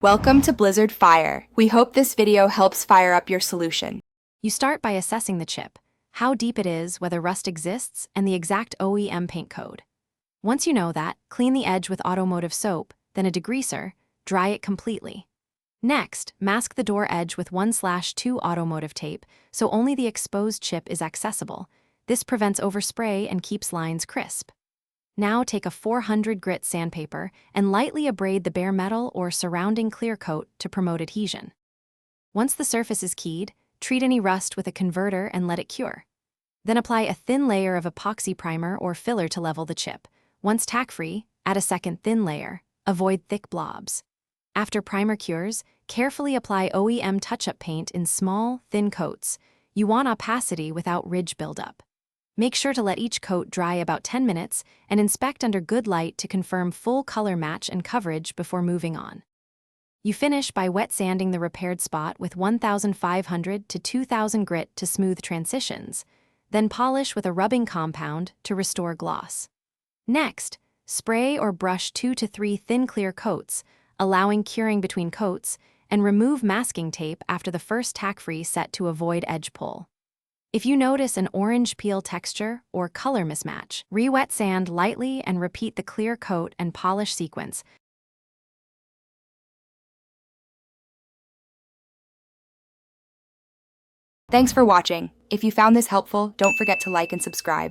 Welcome to Blizzard Fire. We hope this video helps fire up your solution. You start by assessing the chip, how deep it is, whether rust exists, and the exact OEM paint code. Once you know that, clean the edge with automotive soap, then a degreaser, dry it completely. Next, mask the door edge with 1/2 automotive tape so only the exposed chip is accessible. This prevents overspray and keeps lines crisp. Now take a 400 grit sandpaper and lightly abrade the bare metal or surrounding clear coat to promote adhesion. Once the surface is keyed, treat any rust with a converter and let it cure. Then apply a thin layer of epoxy primer or filler to level the chip. Once tack-free, add a second thin layer. Avoid thick blobs. After primer cures, carefully apply OEM touch-up paint in small, thin coats. You want opacity without ridge buildup. Make sure to let each coat dry about 10 minutes and inspect under good light to confirm full color match and coverage before moving on. You finish by wet sanding the repaired spot with 1,500 to 2,000 grit to smooth transitions, then polish with a rubbing compound to restore gloss. Next, spray or brush 2 to 3 thin clear coats, allowing curing between coats, and remove masking tape after the first tack-free set to avoid edge pull. If you notice an orange peel texture or color mismatch, re-wet sand lightly and repeat the clear coat and polish sequence. Thanks for watching. If you found this helpful, don't forget to like and subscribe.